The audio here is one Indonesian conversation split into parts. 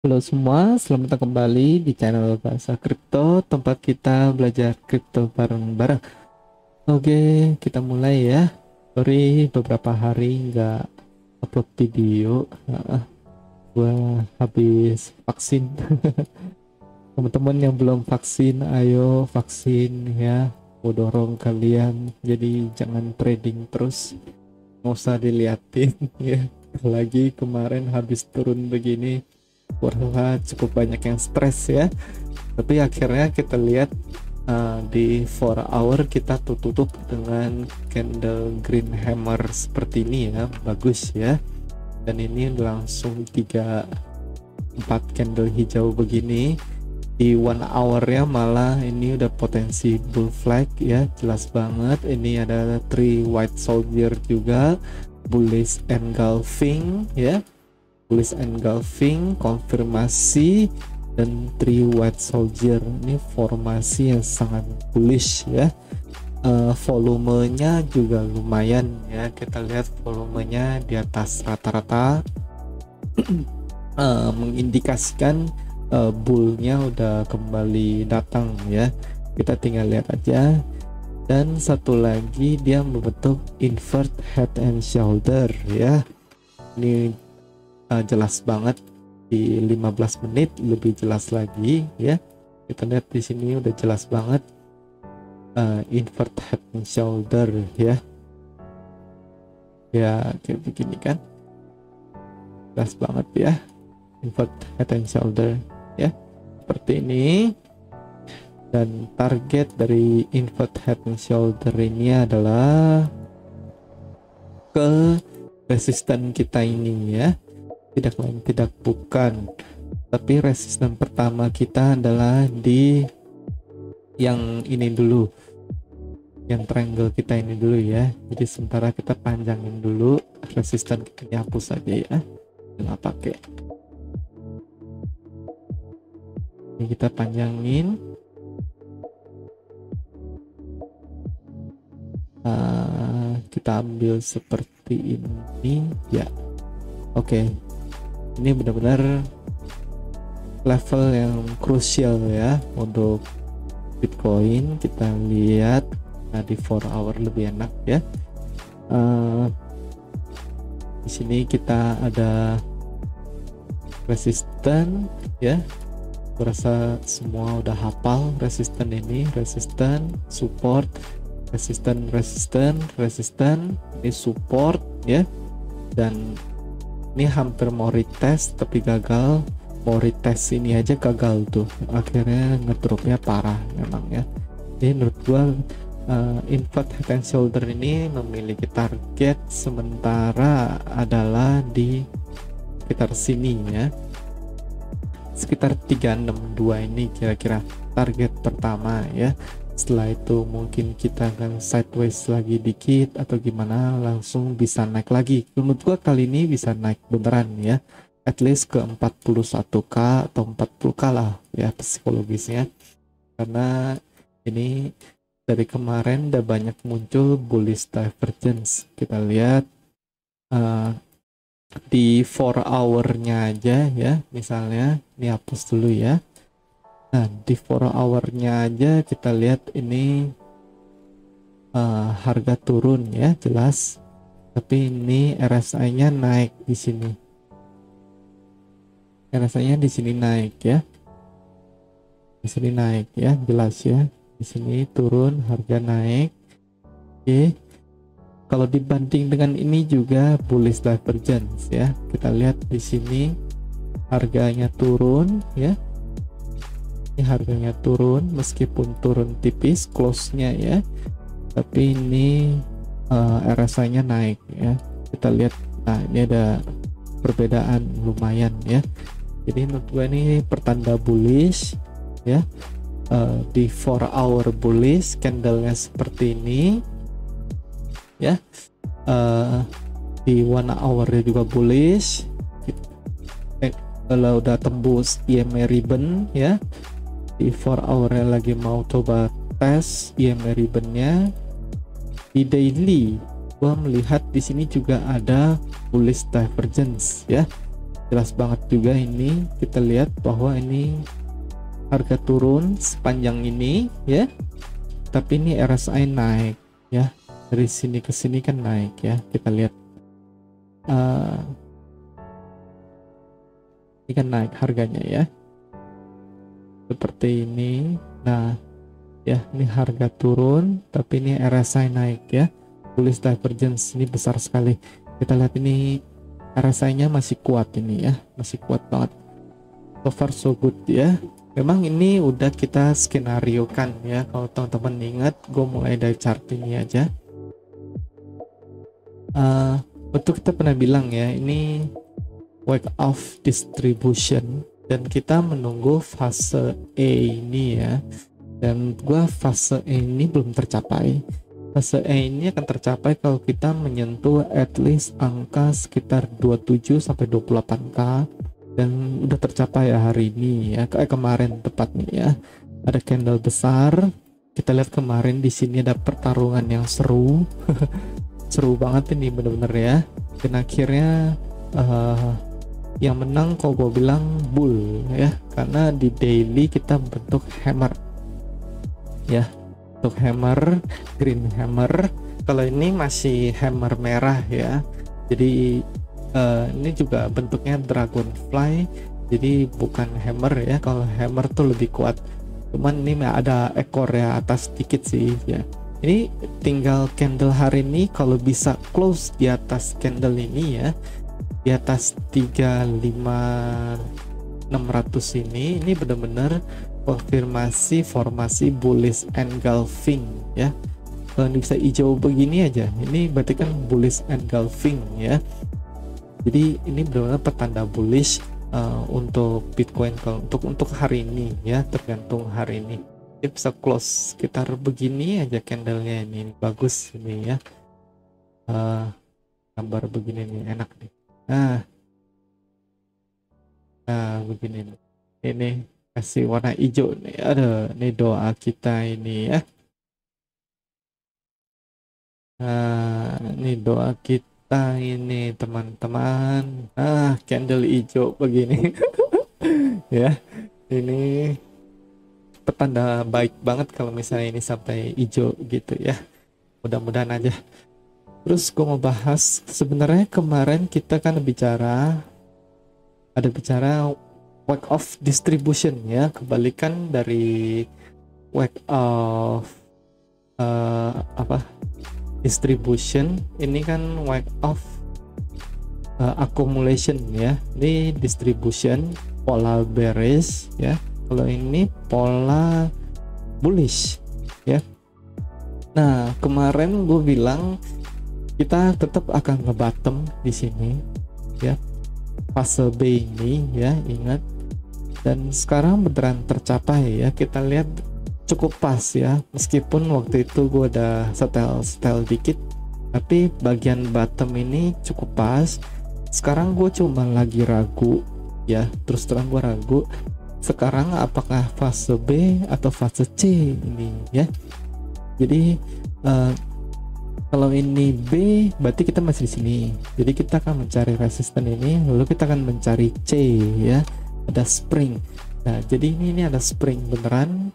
Halo semua, selamat datang kembali di channel Bahasa Kripto, tempat kita belajar kripto bareng-bareng. Oke, kita mulai ya. Sorry, beberapa hari nggak upload video. Gua habis vaksin. Teman-teman yang belum vaksin, ayo vaksin ya. Mau dorong kalian, jadi jangan trading terus. Nggak usah diliatin ya. Lagi kemarin habis turun begini, wah cukup banyak yang stres ya, tapi akhirnya kita lihat di 4 hour kita tutup dengan candle green hammer seperti ini ya, bagus ya. Dan ini langsung 3-4 candle hijau begini di 1 hour ya, malah ini udah potensi bull flag ya, jelas banget. Ini ada 3 white soldier juga, bullish engulfing ya, bullish engulfing, konfirmasi, dan 3 white soldier. Ini formasi yang sangat bullish ya. Volumenya juga lumayan ya, kita lihat volumenya di atas rata-rata. Mengindikasikan bullnya udah kembali datang ya, kita tinggal lihat aja. Dan satu lagi, dia membentuk invert head and shoulder ya. Ini jelas banget di 15 menit, lebih jelas lagi ya. Kita lihat di sini udah jelas banget invert head and shoulder ya. Ya kayak begini kan, jelas banget ya, invert head and shoulder ya, seperti ini. Dan target dari invert head and shoulder ini adalah ke resisten kita ini ya, tidak lain tidak bukan, tapi resisten pertama kita adalah di yang ini dulu, yang triangle kita ini dulu ya. Jadi sementara kita panjangin dulu, resisten kita dihapus saja ya, nggak pakai. Ini kita panjangin, kita ambil seperti ini ya. Oke, ini benar-benar level yang krusial ya untuk Bitcoin. Kita lihat di 4 hour lebih enak ya. Di sini kita ada resisten ya. Berasa semua udah hafal resisten ini, resisten, support, resisten, ini support ya. Dan ini hampir mau retest tapi gagal. Mau retest ini aja gagal tuh, akhirnya ngedropnya parah memang ya. Jadi menurut gua invert head and shoulder ini memiliki target sementara adalah di sekitar sini ya, sekitar 362. Ini kira-kira target pertama ya. Setelah itu mungkin kita akan sideways lagi dikit atau gimana, langsung bisa naik lagi. Menurut gua kali ini bisa naik beneran ya, at least ke 41k atau 40k lah ya psikologisnya. Karena ini dari kemarin udah banyak muncul bullish divergence. Kita lihat di 4 hour-nya aja ya, misalnya ini hapus dulu ya. Nah di 4 hour-nya aja kita lihat ini harga turun ya, jelas. Tapi ini RSI-nya naik di sini. RSI-nya di sini naik ya. Di sini naik ya, jelas ya. Di sini turun, harga naik. Oke. Kalau dibanding dengan ini juga bullish divergence ya. Kita lihat di sini harganya turun ya. Ini harganya turun meskipun turun tipis close-nya ya. Tapi ini RSI-nya naik ya. Kita lihat, nah ini ada perbedaan lumayan ya. Jadi menurut gue ini pertanda bullish ya. Di 4 hour bullish, candlenya seperti ini ya. Di 1 hour juga bullish. Kalau udah tembus EMA ribbon ya, di 4 hour lagi mau coba tes EMA ribbonnya. Di daily gua melihat di sini juga ada bullish divergence ya. jelas banget juga ini. Kita lihat bahwa ini harga turun sepanjang ini ya, tapi ini RSI naik ya, dari sini ke sini kan naik ya. Kita lihat ini kan naik harganya ya, seperti ini. Nah ya, ini harga turun tapi ini RSI naik ya, bullish divergence ini besar sekali. Kita lihat ini RSI nya masih kuat ini ya, masih kuat banget. So far so good ya. Memang ini udah kita skenario kan ya, kalau teman-teman ingat. Gue mulai dari chart ini aja. Betul, kita pernah bilang ya, ini wake off distribution dan kita menunggu fase E ini ya. Dan gua fase E ini belum tercapai. Fase E ini akan tercapai kalau kita menyentuh at least angka sekitar 27 sampai 28k, dan udah tercapai ya hari ini ya, kayak kemarin tepatnya ya. Ada candle besar. Kita lihat kemarin di sini ada pertarungan yang seru. Seru banget ini bener-bener ya. Dan akhirnya yang menang kalau gue bilang bull ya, karena di daily kita bentuk hammer ya, bentuk hammer, green hammer. Kalau ini masih hammer merah ya, jadi ini juga bentuknya dragonfly, jadi bukan hammer ya. Kalau hammer tuh lebih kuat, cuman ini ada ekor ya atas dikit sih ya. Ini tinggal candle hari ini kalau bisa close di atas candle ini ya, di atas 35600 ini benar-benar konfirmasi formasi bullish engulfing ya. Kalau bisa hijau begini aja, ini berarti kan bullish engulfing ya. Jadi ini benar-benar petanda bullish untuk Bitcoin. Kalau untuk hari ini ya, tergantung hari ini. Dia bisa close sekitar begini aja candlenya ini bagus ini ya. Gambar begini nih enak nih. Nah begini nih. Ini kasih warna hijau nih. Ada nih doa kita ini ya. Ini doa kita ini teman-teman. Candle hijau begini. Ya, ini petanda baik banget kalau misalnya ini sampai hijau gitu ya. Mudah-mudahan aja. Terus gue mau bahas, sebenarnya kemarin kita kan bicara wake off distribution ya, kebalikan dari wake off distribution. Ini kan wake off accumulation ya. Ini distribution pola bearish ya, kalau ini pola bullish ya. Nah kemarin gue bilang kita tetap akan nge-bottom di sini ya, fase B ini ya, ingat. Dan sekarang beneran tercapai ya, kita lihat cukup pas ya, meskipun waktu itu gue udah setel dikit, tapi bagian bottom ini cukup pas. Sekarang gue cuma lagi ragu ya, terus terang gue ragu sekarang apakah fase B atau fase C ini ya. Jadi kalau ini B berarti kita masih di sini, jadi kita akan mencari resisten ini, lalu kita akan mencari C ya, ada spring. Nah jadi ini ada spring beneran.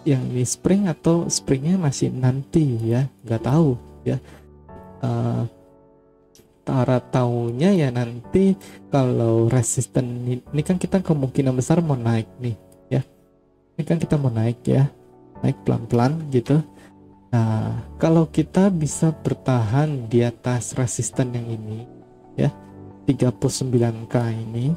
Yang ini spring atau springnya masih nanti ya, nggak tahu ya. Tara taunya ya nanti kalau resisten ini kan kita kemungkinan besar mau naik nih ya. Ini kan kita mau naik ya, naik pelan-pelan gitu. Nah kalau kita bisa bertahan di atas resisten yang ini ya, 39k ini,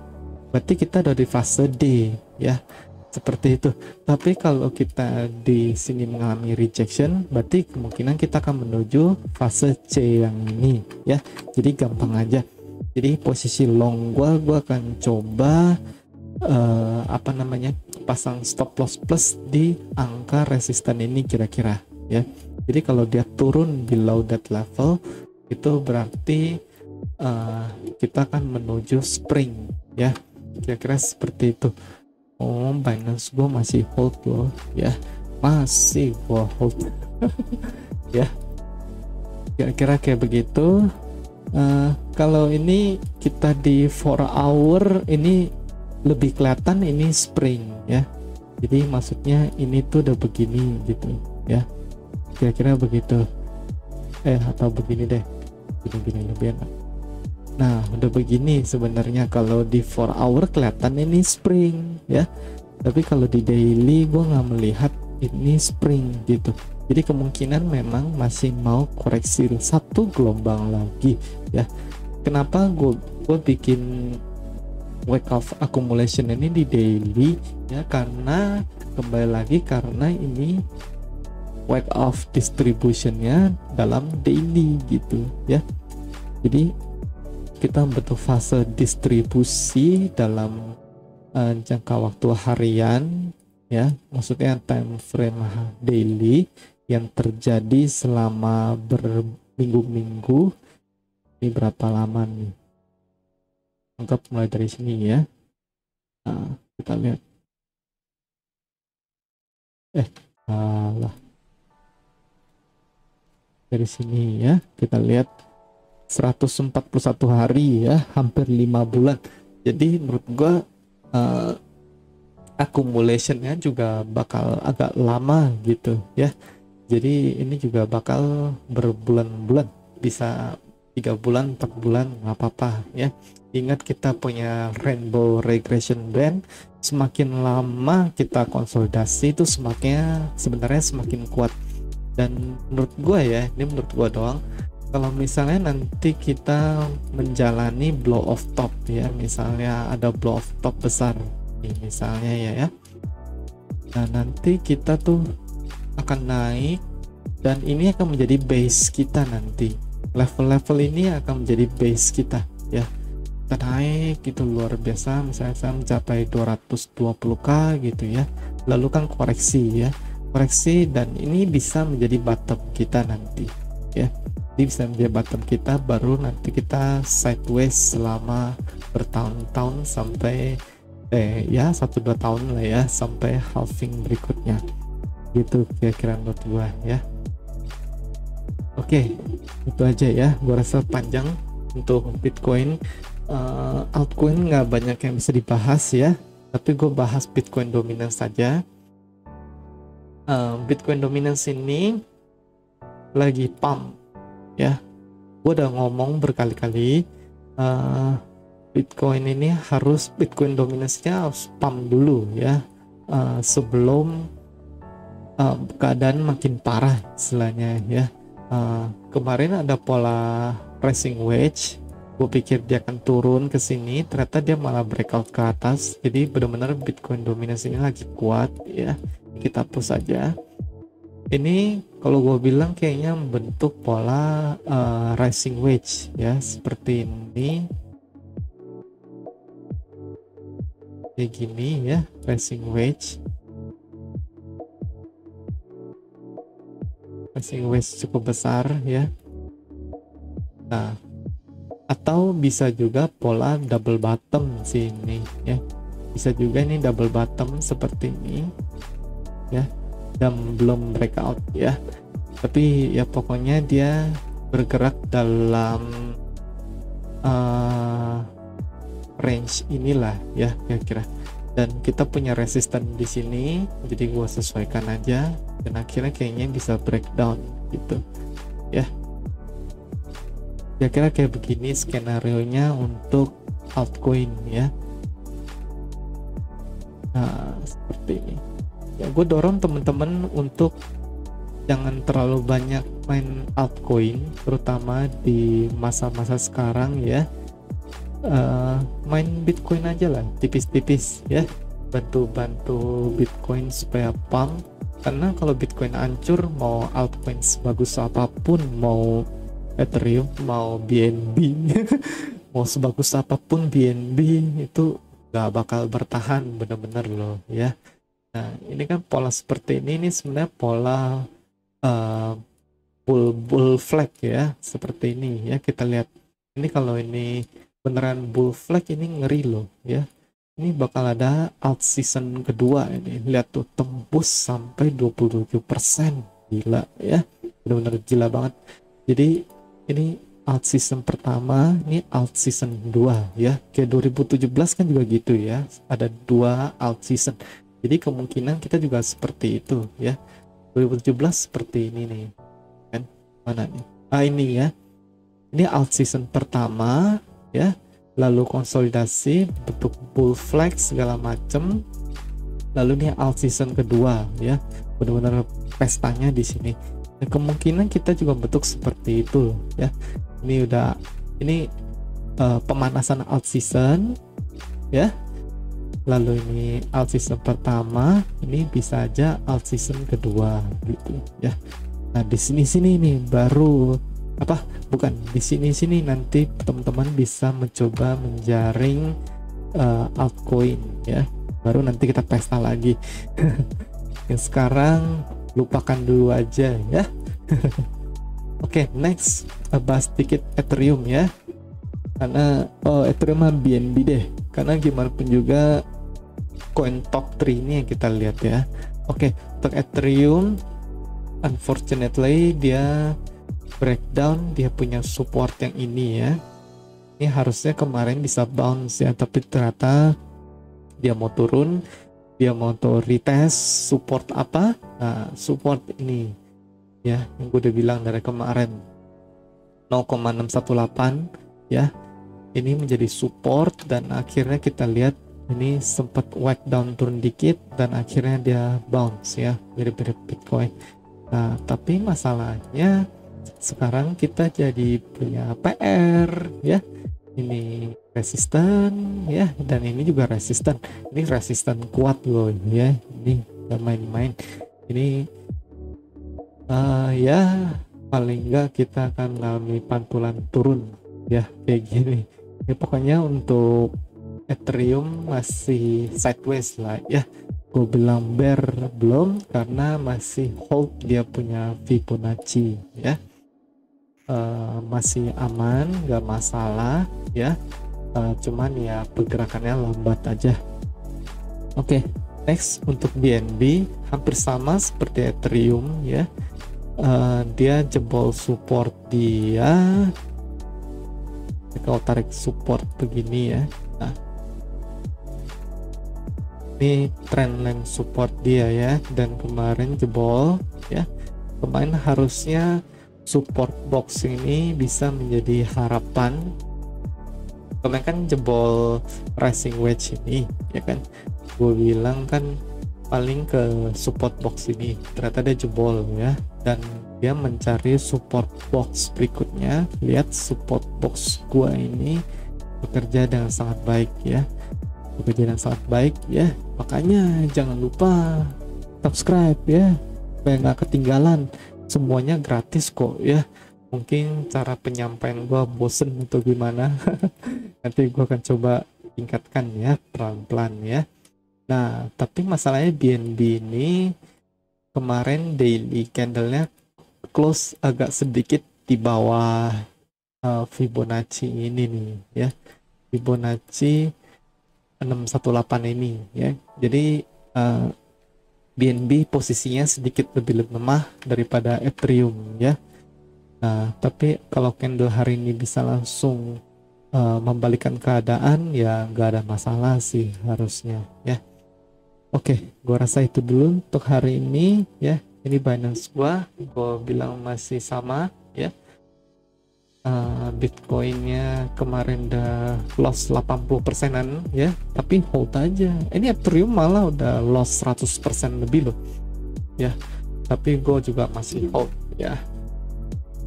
berarti kita dari fase D ya, seperti itu. Tapi kalau kita di sini mengalami rejection, berarti kemungkinan kita akan menuju fase C yang ini ya. Jadi gampang aja. Jadi posisi long gua akan coba pasang stop loss plus di angka resisten ini kira-kira ya. Jadi kalau dia turun below that level, itu berarti kita akan menuju spring ya, kira-kira seperti itu. Oh, Binance gue masih hold loh ya, masih gue hold ya, kira-kira kayak begitu. Kalau ini kita di 4 hour ini lebih kelihatan ini spring ya. Jadi maksudnya ini tuh udah begini gitu ya. Kira-kira begitu. Atau begini deh. Gini lebih enak. Nah, udah begini sebenarnya kalau di 4 hour kelihatan ini spring ya. Tapi kalau di daily gue nggak melihat ini spring gitu. Jadi kemungkinan memang masih mau koreksi satu gelombang lagi ya. Kenapa gue bikin wake of accumulation ini di daily ya, karena kembali lagi karena ini wake of distributionnya dalam daily gitu ya. Jadi kita butuh fase distribusi dalam jangka waktu harian ya, maksudnya time frame daily yang terjadi selama berminggu-minggu. Ini berapa lama nih? Anggap mulai dari sini ya. Nah, kita lihat. Salah. Dari sini ya, kita lihat 141 hari ya, hampir 5 bulan. Jadi menurut gua accumulationnya juga bakal agak lama gitu ya. Jadi ini juga bakal berbulan-bulan, bisa 3 bulan 4 bulan nggak apa-apa ya. Ingat kita punya rainbow regression band, semakin lama kita konsolidasi itu sebenarnya semakin kuat. Dan menurut gua ya, ini menurut gua doang, kalau misalnya nanti kita menjalani blow off top ya, misalnya ada blow off top besar nih misalnya ya, nah nanti kita tuh akan naik dan ini akan menjadi base kita nanti. Level-level ini akan menjadi base kita ya. Kita naik gitu luar biasa, misalnya saya mencapai 220k gitu ya, lalu kan koreksi ya, koreksi, dan ini bisa menjadi bottom kita nanti ya. Ini bisa menjadi bottom kita, baru nanti kita sideways selama bertahun-tahun sampai ya 1-2 tahun lah ya, sampai halving berikutnya gitu kira-kira menurut gua ya. Oke, itu aja ya, gua rasa panjang untuk Bitcoin. Altcoin nggak banyak yang bisa dibahas ya, tapi gue bahas Bitcoin dominance saja. Bitcoin dominance ini lagi pump ya, gue udah ngomong berkali-kali, Bitcoin ini harus, Bitcoin dominance-nya harus pump dulu ya, sebelum keadaan makin parah istilahnya ya. Kemarin ada pola rising wedge, gue pikir dia akan turun ke sini, ternyata dia malah breakout ke atas. Jadi benar-benar Bitcoin dominance ini lagi kuat ya, kita hapus saja. Ini kalau gue bilang kayaknya membentuk pola rising wedge ya, seperti ini kayak gini ya, rising wedge cukup besar ya. Nah, atau bisa juga pola double bottom sini ya, bisa juga ini double bottom seperti ini ya, dan belum breakout ya, tapi ya pokoknya dia bergerak dalam range inilah ya kira-kira, dan kita punya resisten di sini, jadi gua sesuaikan aja, dan akhirnya kayaknya bisa breakdown gitu ya. Kira-kira kayak begini skenario-nya untuk altcoin ya. Nah, seperti ini ya, gue dorong teman-teman untuk jangan terlalu banyak main altcoin, terutama di masa-masa sekarang ya. Main Bitcoin aja lah tipis-tipis ya, bantu Bitcoin supaya pump, karena kalau Bitcoin hancur, mau altcoin sebagus apapun, mau Ethereum, mau BNB mau sebagus apapun BNB, itu gak bakal bertahan bener-bener loh ya. Nah, ini kan pola seperti ini sebenarnya pola bull flag ya, seperti ini ya. Kita lihat ini, kalau ini beneran bull flag ini ngeri loh ya. Ini bakal ada alt season kedua ini. Lihat tuh, tembus sampai 27%. Gila ya. Bener-bener gila banget. Jadi ini alt season pertama, ini alt season 2 ya. Kayak 2017 kan juga gitu ya, ada 2 alt season. Jadi kemungkinan kita juga seperti itu ya. 2017 seperti ini nih kan, mana nih, ini ya, ini alt season pertama ya, lalu konsolidasi bentuk bull flag segala macem, lalu ini alt season kedua ya, benar-benar pestanya di sini. Dan kemungkinan kita juga bentuk seperti itu ya. Ini udah, ini pemanasan alt season ya, lalu ini alt season pertama, ini bisa aja alt season kedua gitu ya. Nah di sini nih baru apa, bukan di sini nanti teman-teman bisa mencoba menjaring altcoin ya, baru nanti kita pesta lagi. Yang sekarang lupakan dulu aja ya. Oke, next bahas sedikit Ethereum ya, karena Ethereum BNB deh, karena gimana pun juga coin top 3 ini yang kita lihat ya. Oke, untuk Ethereum unfortunately dia breakdown, dia punya support yang ini ya. Ini harusnya kemarin bisa bounce ya, tapi ternyata dia mau turun, dia mau tuh retest support apa. Nah support ini ya, yang gue udah bilang dari kemarin 0,618 ya, ini menjadi support, dan akhirnya kita lihat ini sempat whack down turun dikit dan akhirnya dia bounce ya, mirip-mirip Bitcoin. Nah tapi masalahnya sekarang kita jadi punya PR ya, ini resisten ya, dan ini juga resisten. Ini resisten kuat loh ya, ini gak main-main ini. Ya paling enggak kita akan mengalami pantulan turun ya kayak gini ya. Pokoknya untuk Ethereum masih sideways lah ya, gue bilang bear belum, karena masih hold dia punya Fibonacci ya. Masih aman, gak masalah ya, cuman ya pergerakannya lambat aja. Oke, next untuk BNB hampir sama seperti Ethereum ya. Dia jebol support dia, kalau tarik support begini ya. Nah ini trendline support dia ya, dan kemarin jebol ya. Kemarin harusnya support box ini bisa menjadi harapan. Kemarin kan jebol rising wedge ini ya kan, gue bilang kan paling ke support box ini, ternyata dia jebol ya, dan dia mencari support box berikutnya. Lihat support box gua ini bekerja dengan sangat baik ya, bekerja dengan sangat baik ya. Makanya jangan lupa subscribe ya, supaya nggak ketinggalan. Semuanya gratis kok ya. Mungkin cara penyampaian gua bosen atau gimana, nanti gua akan coba tingkatkan ya pelan-pelan ya. Nah tapi masalahnya BNB ini kemarin daily candlenya close agak sedikit di bawah Fibonacci ini nih ya, Fibonacci 618 ini ya. Jadi BNB posisinya sedikit lebih lemah daripada Ethereum ya. Nah tapi kalau candle hari ini bisa langsung membalikkan keadaan ya, nggak ada masalah sih harusnya ya. Oke, gua rasa itu dulu untuk hari ini ya. Ini Binance gua bilang masih sama ya. Bitcoinnya kemarin udah loss 80%an ya, tapi hold aja. Ini Ethereum malah udah loss 100% lebih loh ya, tapi gue juga masih hold ya,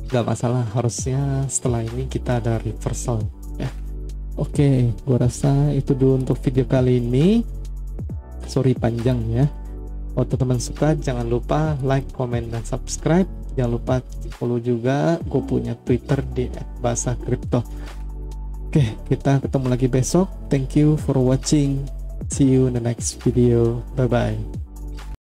gak masalah. Harusnya setelah ini kita ada reversal ya. Oke, gue rasa itu dulu untuk video kali ini. Sorry panjang ya. Kalau teman-teman suka jangan lupa like, comment, dan subscribe. Jangan lupa follow juga, gue punya Twitter di @bahasa_kripto. Oke, kita ketemu lagi besok. Thank you for watching. See you in the next video. Bye bye.